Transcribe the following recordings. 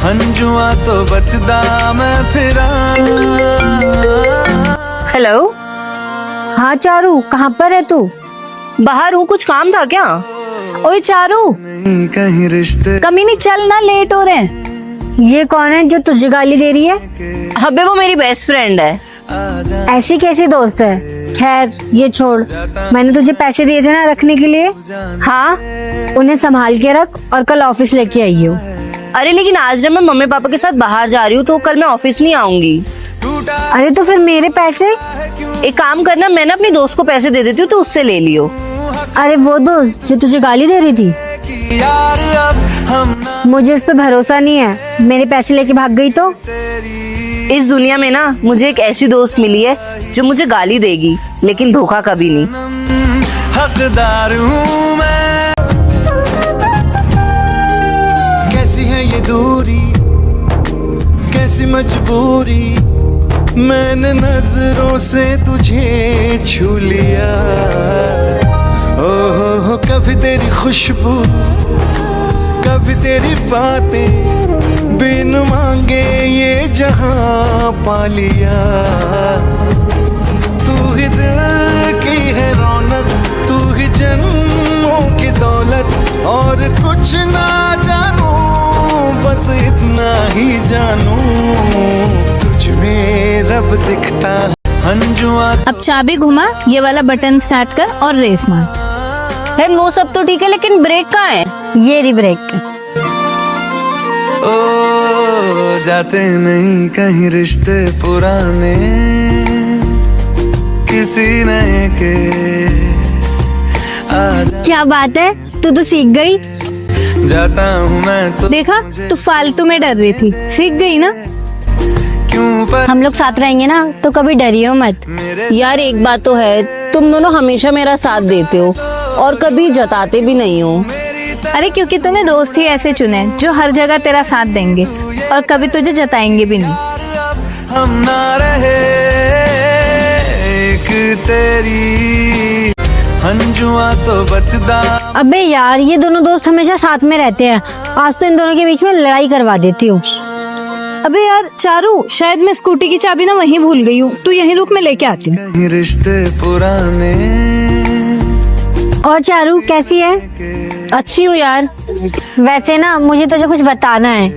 हंजुआ तो बचदा मैं फिरा। हेलो। हाँ चारू, कहाँ पर है तू? बाहर हूँ, कुछ काम था क्या? ओए चारू, नहीं कहीं रिश्ते कमीनी चल ना, लेट हो रहे हैं। ये कौन है जो तुझे गाली दे रही है? अबे वो मेरी बेस्ट फ्रेंड है। ऐसी कैसी दोस्त है? खैर ये छोड़, मैंने तुझे पैसे दिए थे ना रखने के लिए। हाँ, उन्हें संभाल के रख और कल ऑफिस लेके आई हो। अरे लेकिन आज जब मैं मम्मी पापा के साथ बाहर जा रही हूँ तो कल मैं ऑफिस नहीं आऊंगी। अरे तो फिर मेरे पैसे? एक काम करना, मैं ना अपनी दोस्त को पैसे दे देती हूँ तो उससे ले लियो। अरे वो दोस्त जो तुझे गाली दे रही थी? यार अब हम मुझे उस पर भरोसा नहीं है, मेरे पैसे लेके भाग गई तो? इस दुनिया में ना मुझे एक ऐसी दोस्त मिली है जो मुझे गाली देगी लेकिन धोखा कभी नहीं। हकदार हूँ मैं। कैसी है ये दूरी, कैसी मजबूरी, मैंने नजरों से तुझे छू लिया। ओहो कभी तेरी खुशबू, कभी तेरी बातें, बिन मांगे ये जहां पा लिया। तू ही दिल की है रौनक, तू ही जन्मों की दौलत, और कुछ ना जानू बस इतना ही जानू, तुझ में रब दिखता है। हंजुआ अब चाबी घुमा, ये वाला बटन स्टार्ट कर और रेस मार। बहन वो सब तो ठीक है लेकिन ब्रेक कहाँ है? ये री ब्रेक। ओ जाते नहीं कहीं रिश्ते पुराने, किसी नए के आ क्या बात है, तू तो सीख गई। जाता हूँ मैं तो देखा, तू फालतू में डर रही थी, सीख गई ना। क्यों पर हम लोग साथ रहेंगे ना तो कभी डरियो मत। यार एक बात तो है, तुम दोनों हमेशा मेरा साथ देते हो और कभी जताते भी नहीं हो। अरे क्योंकि तूने दोस्त ही ऐसे चुने जो हर जगह तेरा साथ देंगे और कभी तुझे जताएंगे भी नहीं। हम ना रहे एक तेरी, हंजुआ तो बचदा। अबे यार, ये दोनों दोस्त हमेशा साथ में रहते हैं, आज तो इन दोनों के बीच में लड़ाई करवा देती हूँ। अबे यार चारू, शायद मैं स्कूटी की चाबी ना वहीं भूल गई हूँ, तू यहीं रुक, मैं लेके आती हूँ। कहीं रिश्ते पुराने। और चारू कैसी है? अच्छी हो यार। वैसे ना मुझे तुझे कुछ बताना है।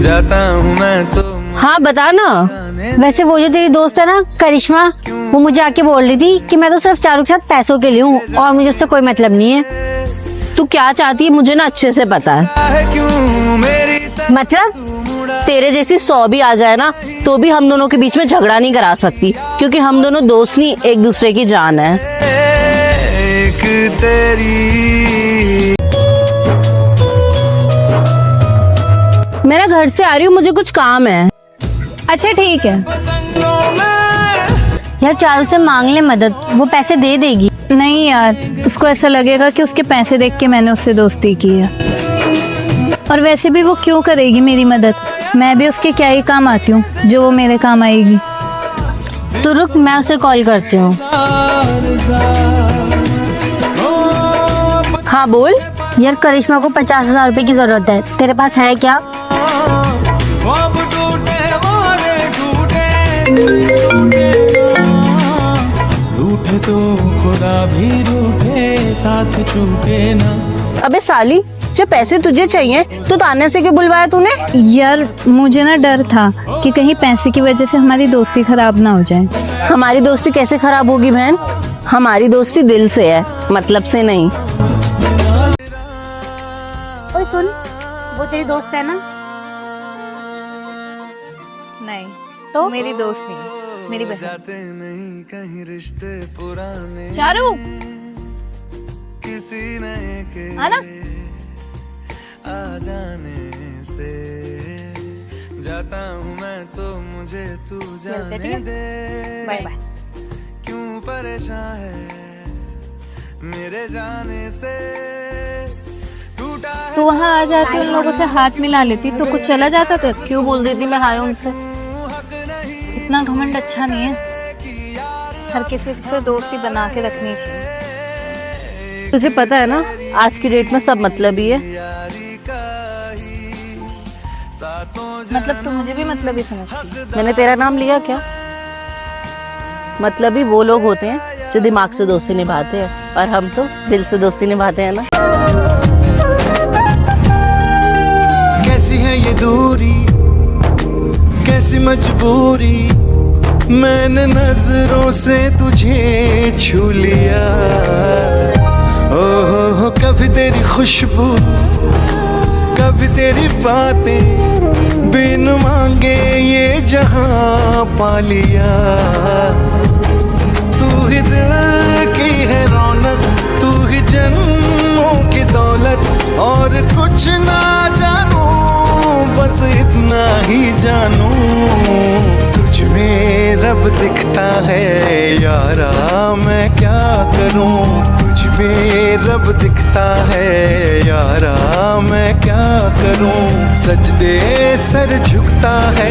जाता हूँ मैं तो हाँ बता ना। वैसे वो जो तेरी दोस्त है ना करिश्मा, वो मुझे आके बोल रही थी कि मैं तो सिर्फ चारू के साथ पैसों के लिए हूँ और मुझे उससे कोई मतलब नहीं है। तू क्या चाहती है मुझे ना अच्छे से पता है। क्यों मेरी मतलब? तेरे जैसी 100 भी आ जाए ना तो भी हम दोनों के बीच में झगड़ा नहीं करा सकती, क्योंकि हम दोनों दोस्त नहीं, एक दूसरे की जान है। एक तेरी। मैं ना घर से आ रही हूँ, मुझे कुछ काम है। अच्छा ठीक है। यार चारू से मांग ले मदद, वो पैसे दे देगी। नहीं यार, उसको ऐसा लगेगा कि उसके पैसे देख के मैंने उससे दोस्ती की है, और वैसे भी वो क्यों करेगी मेरी मदद, मैं भी उसके क्या ही काम आती हूँ जो वो मेरे काम आएगी। तो रुक, मैं उसे कॉल करती हूँ। हाँ बोल। यार करिश्मा को 50,000 रुपए की जरूरत है, तेरे पास है क्या? रूठे तो खुदा भी रूठे, साथ छूटे ना। अबे साली, जब पैसे तुझे चाहिए तो तान्या से क्यों बुलवाया तूने? यार मुझे ना डर था कि कहीं पैसे की वजह से हमारी दोस्ती खराब ना हो जाए। हमारी दोस्ती कैसे खराब होगी बहन? हमारी दोस्ती दिल से है, मतलब से नहीं। ओए सुन, वो तेरी दोस्त है ना? नहीं तो मेरी दोस्त नहीं, मेरी बहन। जाते नहीं कहीं रिश्ते पुराने, चारू किसी नए के आना। आ जाने से। जाता हूँ मैं तो मुझे तू जाने दे। Bye bye. क्यों परेशान है मेरे जाने से, टूटा है तू वहाँ आ जाती, उन लोगों से हाथ मिला लेती तो कुछ चला जाता था। क्यों बोल देती मैं हाय उनसे? इतना घमंड अच्छा नहीं है, हर किसी से दोस्ती बना के रखनी चाहिए। तुझे पता है ना आज की डेट में सब मतलब ही है। मतलब तू मुझे भी मतलब ही समझती है। मैंने तेरा नाम लिया क्या? मतलब ही वो लोग होते हैं जो दिमाग से दोस्ती निभाते हैं, और हम तो दिल से दोस्ती निभाते हैं ना। कैसी है ये दूरी, कैसी मजबूरी, मैंने नजरों से तुझे छू लिया। ओहो कभी तेरी खुशबू, कभी तेरी बातें, बिन मांगे ये जहां पा लिया। तू ही दिल की है रौनक, तू ही जन्मों की दौलत, और कुछ ना जानू बस इतना ही जानू, तुझ में रब दिखता है यारा मैं क्या करूं। तुझ में रब दिखता है यारा मैं क्या करूं। सजदे सर झुकता है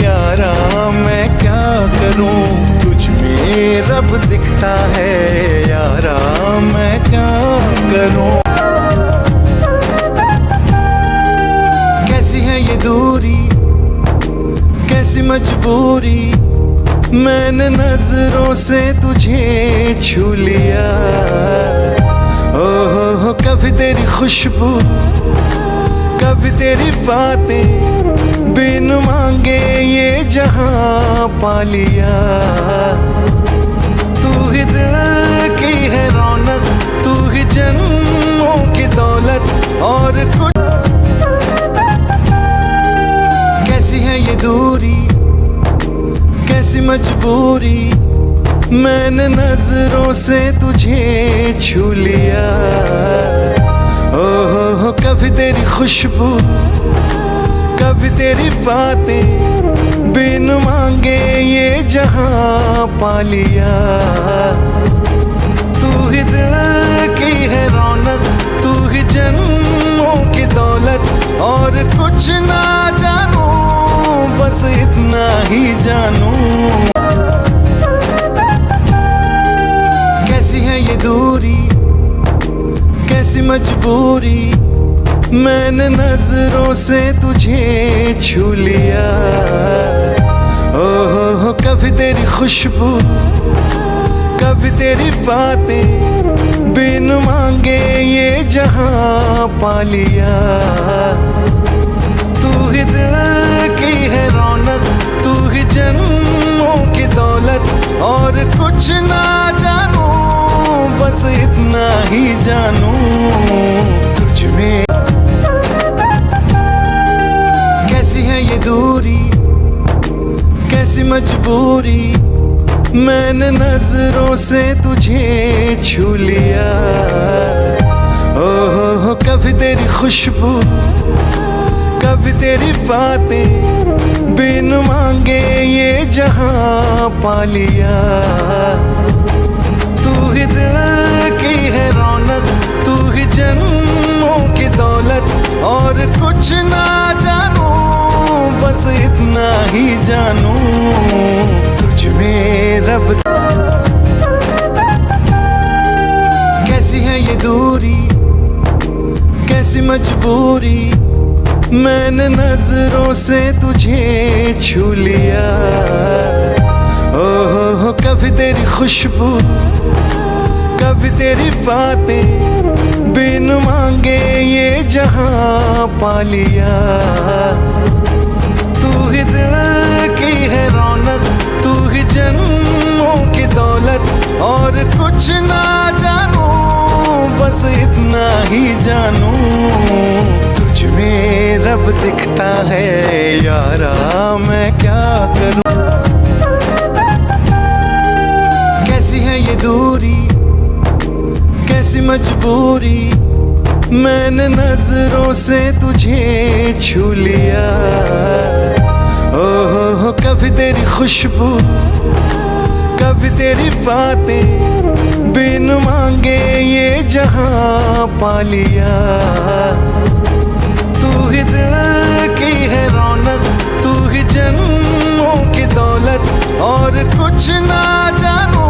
यारा मैं क्या करूं। तुझ में रब दिखता है यारा मैं क्या करूं। कैसी है ये दूरी, कैसी मजबूरी, मैंने नजरों से तुझे छू लिया। ओहो कभी तेरी खुशबू, कभी तेरी बातें, बिन मांगे ये जहां पा लिया। तू ही दिल की है रौनक, तू ही जन्मों की दौलत, और कुछ कैसी है ये दूरी, कैसी मजबूरी, मैंने नजरों से तुझे छू लिया। ओहो कभी तेरी खुशबू, कभी तेरी बातें, बिन मांगे ये जहां पा लिया। तू ही दिल की है रौनक, तू ही जन्मों की दौलत, और कुछ ना जानू बस इतना ही जानू। कैसी है ये दूरी, कैसी मजबूरी, मैंने नजरों से तुझे छू लिया। ओहो कभी तेरी खुशबू, कभी तेरी बातें, बिन मांगे ये जहां पा लिया। तू ही दिल की है रौनक, तू ही जन्मों की दौलत, और कुछ ना जानू बस इतना ही जानू, तुझ में। कैसी है ये दूरी, कैसी मजबूरी, मैंने नजरों से तुझे छू लिया। ओहो कभी तेरी खुशबू, कभी तेरी बातें, बिन मांगे ये जहां पा लिया। तू ही दिल की है रौनक, तू ही जन्मों की दौलत, और कुछ ना जानू बस इतना ही जानू, तुझ में रब। कैसी है ये दूरी, कैसी मजबूरी, मैंने नजरों से तुझे छू लिया। ओहो कभी तेरी खुशबू, कभी तेरी बातें, बिन मांगे ये जहां पा लिया। तू ही दिल की है रौनक, तू ही जन्मों की दौलत, और कुछ ना जानू बस इतना ही जानू, तुझ में रब दिखता है यारा मैं क्या करूं। कैसी है ये दूरी, कैसी मजबूरी, मैंने नजरों से तुझे छू लिया। ओहो कभी तेरी खुशबू, कभी तेरी बातें, बिन मांगे ये जहां पा लिया। तू ही दिल की है रौनक, तू ही जन्मों की दौलत, और कुछ ना जानू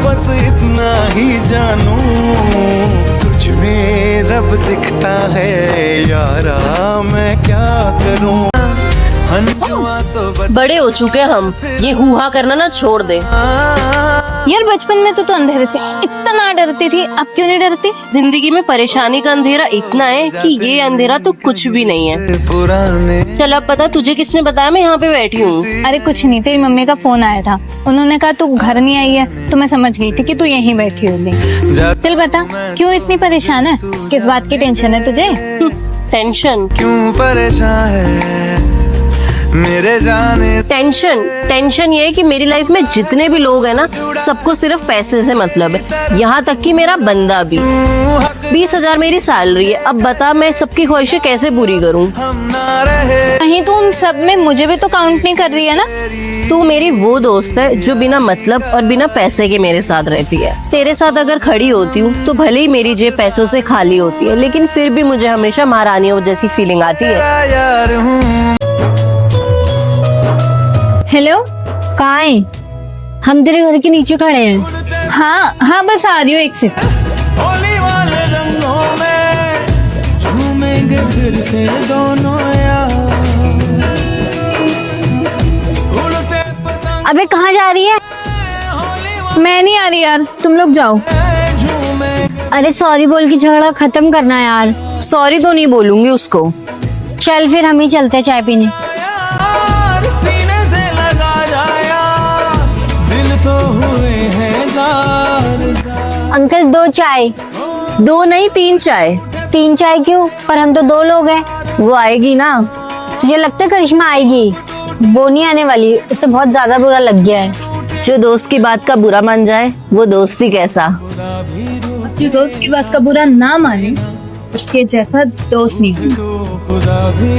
बस इतना ही जानू, तुझ में रब दिखता है यारा, मैं क्या करूं। हंजुआ तो बड़े हो चुके हम, ये हुआ करना ना छोड़ दे। यार बचपन में तो अंधेरे से इतना डरती थी, अब क्यों नहीं डरती? जिंदगी में परेशानी का अंधेरा इतना है कि ये अंधेरा तो कुछ भी नहीं है। पुराने चल अब पता तुझे किसने बताया मैं यहाँ पे बैठी हूँ? अरे कुछ नहीं, तेरी मम्मी का फोन आया था, उन्होंने कहा तू घर नहीं आई है, तो मैं समझ गई थी कि तू यहीं बैठी होगी। चल बता, क्यों इतनी परेशान है? किस बात की टेंशन है तुझे? टेंशन? क्यों परेशान है मेरे जाने से। टेंशन ये है कि मेरी लाइफ में जितने भी लोग हैं ना, सबको सिर्फ पैसे से मतलब है, यहाँ तक कि मेरा बंदा भी। 20,000 मेरी सैलरी है, अब बता मैं सबकी ख्वाहिशें कैसे पूरी करूँ? हम ना रहे कहीं तू उन सब में मुझे भी तो काउंट नहीं कर रही है ना? तू मेरी वो दोस्त है जो बिना मतलब और बिना पैसे के मेरे साथ रहती है। तेरे साथ अगर खड़ी होती हूँ तो भले ही मेरी जेब पैसों से खाली होती है, लेकिन फिर भी मुझे हमेशा महारानियों जैसी फीलिंग आती है। यार हूँ। हेलो, कहाँ है? हम तेरे घर के नीचे खड़े हैं। हाँ बस आ रही हूँ, एक सेकंड। होली वाले रंगों में झूमेंगे फिर से दोनों यार। उड़ते पतंग अबे कहाँ जा रही है? मैं नहीं आ रही यार, तुम लोग जाओ। झूमेंगे अरे सॉरी बोल के झगड़ा खत्म करना यार। सॉरी तो नहीं बोलूंगी उसको। चल फिर हम ही चलते हैं चाय पीने। यार, सीने से लगा जाया, दिल तो हुए हैं जार। अंकल 2 चाय। 2 नहीं 3 चाय। 3 चाय क्यों? पर हम तो 2 लोग हैं। वो आएगी ना। तुझे लगता है करिश्मा आएगी? वो नहीं आने वाली, उसे बहुत ज्यादा बुरा लग गया है। जो दोस्त की बात का बुरा मान जाए वो दोस्ती कैसा। जो दोस्त की बात का बुरा ना माने उसके जैसा दोस्त नहीं। खुदा भी